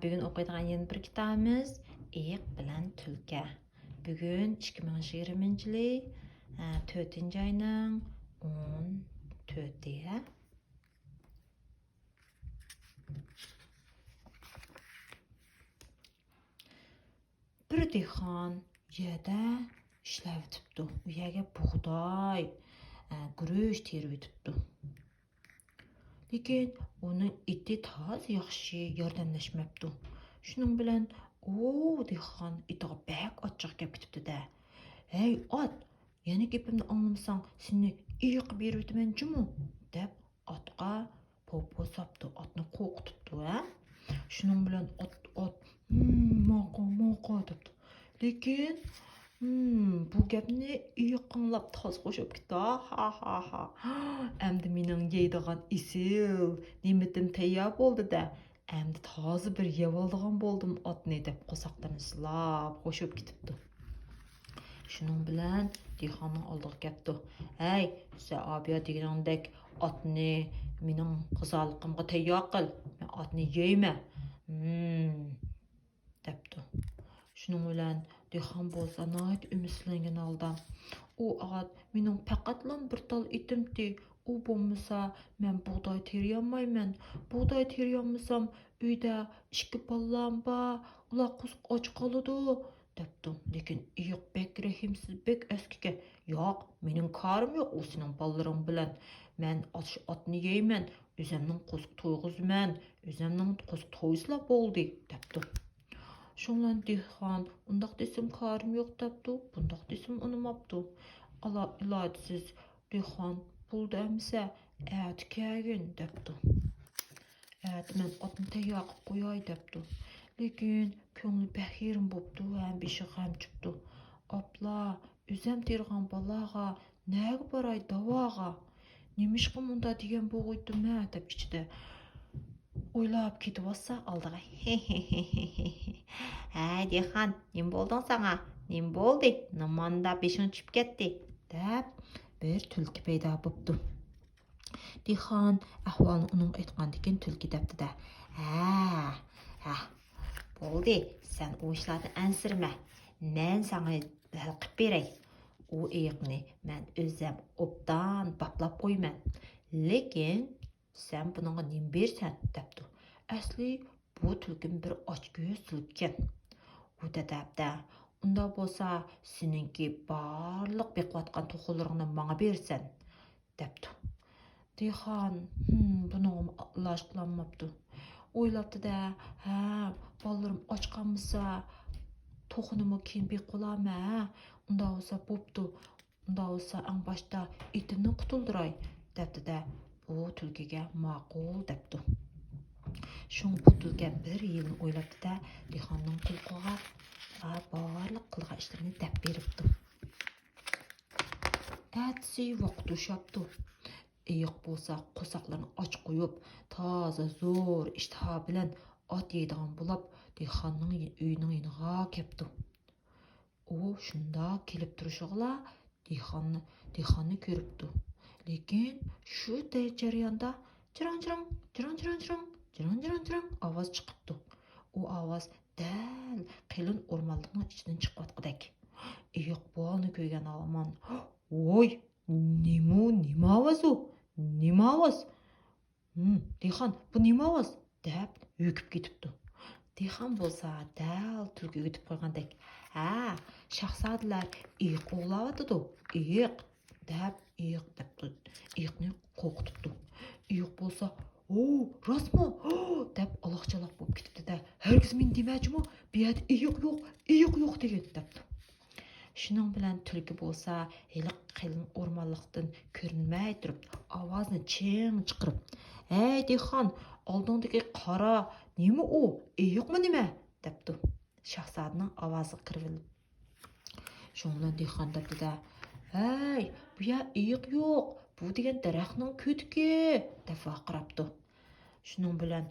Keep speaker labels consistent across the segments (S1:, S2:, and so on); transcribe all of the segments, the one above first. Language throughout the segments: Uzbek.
S1: Бүгін оқиdigan yeni bir kitabımız İyiq bilan Tulki. Бүгін 2020 yılı 4 ayının 14-i. Bir dehqon yerda ishlab o'tibdi. U yerga bug'doy, guruch terib o'tibdi. Lekin uning iti toz yaxshi yordamlashmabdi. Shuning bilan dehqon itiga bak achchiq gap ketibdi-da. "Hey ot, yana gapimni anglamasang, seni iyiq berib o'taman jimi?" deb otga po'po sopdi. Otni qo'rqitibdi, Shuning bilan ot moqo debdi. Lekin bu gapni iyiqinglab toz qo'shib ketdi. Ha. Endi mening yeydigan isil nimetim tayyor bo'ldi-da. Endi tozi bir yeb oldigan bo'ldim otni deb qo'saqlarni silab qo'shib ketibdi. Shuning bilan dehqonning oldiga kelibdi. "Hey, sen abiya deganingdek otni mening qizoliqimga tayyor qil. Men otni yeyman." debdi. Shuning bilan dehqon bo'lsa nihoyat umidlangan holda, "U ot mening faqatla bir tal itimdi. U bo'lmasa men bug'doy teriyolmayman. Bug'doy teriyolmasam uyda 2 bolam bor, ular och qoladi" debdi. Lekin iyiq bek rahimsiz, bek askiga, "Yo'q, mening korim yo'q u sening bolalaring bilan. Men otni yeyman, o'zimning qo'shiq to'yg'izman, o'zimning qo'shiq to'ysla bo'ldi" debdi. Shundan dehqon undoq desam korim yo'q debdi, bundoq desam unamabdi. Ilojsiz dehqon pulda emsa ati kelgin debdi. "Ati men otni tayyor qilib qo'yay" debdi. Lekin ko'ngli bahirim bo'pti, ham beshi g'am chiqdi. "Opla, o'zim tergan bolaga nega boray davoga? Nimishqa munda degan bo'g'iydim deb ichida o'ylab ketib olsa oldiga. "Hey dehqon, nim bo'lding sana? Nim bo'ldi? Nimanda beshing tushib ketdi?" deb bir tulki paydo bo'pti. Dehqon ahvolni uning aytgandikin tulki debdi-da. Ha, bo'ldi, sen u ishlarni ansirma. Men sana hal qilib beray. U iyiqni men o'zim obdan baplab qo'yman. Lekin sen buningga nim bersan debdi. Asli bu tulkim bir ochko'z tulkan. U debdi, "Unda bo'lsa seninki barliq beqiyotgan to'qinlaringni menga bersan" debdi. Dehqon buni iloj qilolmabdi. O'ylabdi-da, bolalarim och qolmasa to'qinimni keyin beqo'laman. Unda bo'lsa bo'pti. Unda bo'lsa eng boshda itimni qutuldiray debdi-da. Bu tulkiga ma'qul debdi. Bu tulki bir yilni o'ylabdi-da, dehqonning qulog'iga barliq qilgan ishlarini deb beribdi. Atsi vaqt ushapti. Iyiq bo'lsa qo'saqlarni och qo'yib, toza zo'r ishtaha bilan ot yeydigan bo'lib, dehqonning uyining yoniga kelibdi. U shunda kelib turishig'la dehqonni ko'ribdi. Lekin shu jarayonda jirang ovoz chiqibdi. U ovoz dal qalin o'rmonlikning ichidan chiqayotgandek. Iyiq bolni ko'rgan olomon, "Voy, nima ovoz u? Nima ovoz? Dehqon, bu nima ovoz?" deb yugib ketibdi. Dehqon bo'lsa dal tulkiga yetib qo'ygandek, "Shahzodalar iyiq o'g'layotdi, iyiq" deb iyiqni qo'rqitibdi. Iyiq bo'lsa, "Rostmi?" deb aloqchaloq bo'lib ketibdi-da. "Hargiz men demajmi, bu yerda iyiq yo'q degan" debdi. Shuning bilan tulki bo'lsa, hali qalin o'rmonlikdan ko'rinmay turib, ovozni ching chiqarib, "Hey dehqon, oldingdagi qora nima u? Iyiqmi nima?" debdi. Shahzodaning ovozi qirvilib. Shuning bilan dehqon debdi-da, "Hey, bu yer iyiq yo'q. Bu degan daraxtning ko'tiki" deb vaqirabdi. Shuning bilan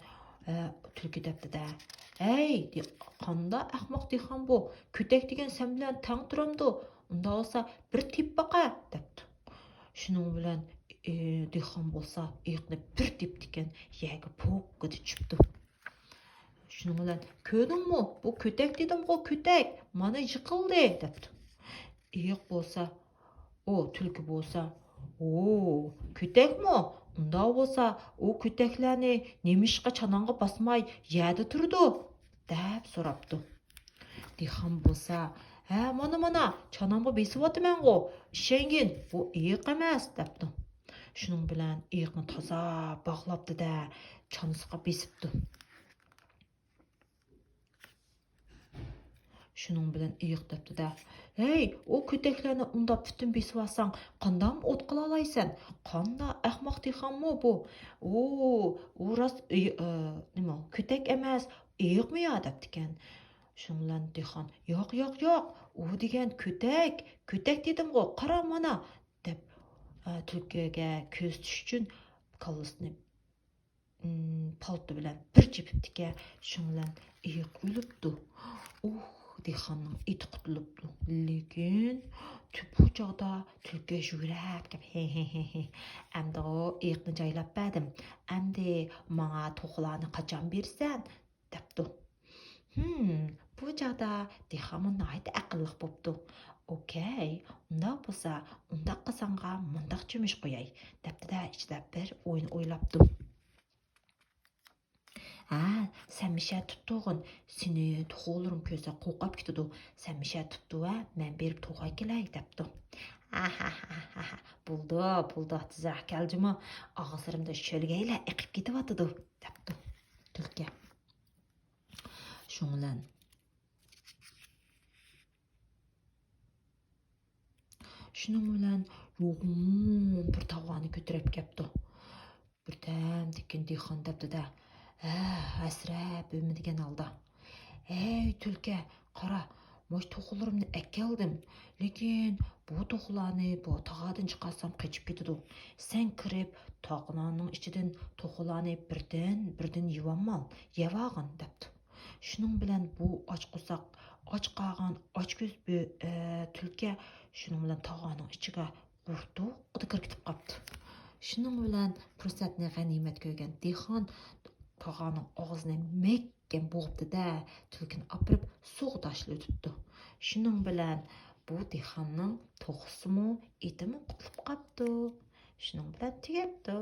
S1: tulki debdi-da, "Hey, qanday ahmoq dehqon bu? Ko'tak degan sen bilan tang turamdi. Unda olsa bir tep baqa" debdi. Shuning bilan dehqon bo'lsa iyiqni bir tepdikan yerga po'kkida tushibdi. Шуның белән көдеңме? Бу көтәк дидем го, көтәк. Мана йыкылды депти. Иек булса, түлке булса, көтәкме? Унда булса, көтәкләрне немишка чанаңга басмай яды турды? Деп сорапты. Дихан болса, мана, чанамға бесіп атымен ғо, ішенген, бұл иық әмәс, депті. Шының білән иықны таза бағлапты да, чанысқа бесіпті. Шының білән иық депті да, о көтекләні ұндап бүтін бесіп асаң, қандам от қылалайсен? Қанда әхмақ дихан мо бұл? Орас көтек әмәс, иық мы я, депті кен. Шыңлан дихан, yo'q, u degan көтәк dedim ғой, qara mana, deb tulkiga ko'z tushish uchun kallasini palto bilan bir chepibdiki, shunlan iyiq o'libdi. Dixanning iti qutulibdi. Lekin bu chog'da tulki yugurib kelib, endi iyiqni joylab berdim. Endi menga to'qlarni qachon bersan? debdi. Bu chog'da Dixanmi nihoyat aqlli bo'pti. Okey, unda bo'lsa, undaq qilsanga mundaq cho'mish qo'yay, debdi-da ichida bir o'yin o'ylabdi. Sen misha tutdug'in, seni to'g'lirim ko'rsa qo'rqib ketadi. Sen misha tutdi va men berib to'g'ay kelay, debdi. Buldi, tezroq keldimi? Og'zirimda sho'lgaylar iqib ketyotidi, debdi tulki. Şunlan. Şunun bilan yo'g'on bir tog'ani ko'tarib kelibdi. Birdan tekin Dixon debdi-da, asrab o'lmadigan holda. Tulki, qara, mo'sh to'g'larimni akeldim. Lekin bu to'g'larni bu tog'adan chiqarsam qochib ketadi. Sen kirib, tog'larning ichidan to'g'larni birdan yeyolmal, yevag'in debdi. Şunun bilan bu och qo'saq, och qolgan, och ko'z tulki şunun bilan tog'aning ichiga qurtuqda kirib ketib qopti. Şunun bilan fursatni g'animat ko'rgan Dixon tog'aning og'zini mekkan bo'g'ibdi-da, tulkini opirib suvga tashlab o'tibdi. Şunun bilan bu Dixonning to'g'risimi, etimi qutulib qopti. Şunun bilan tugabdi.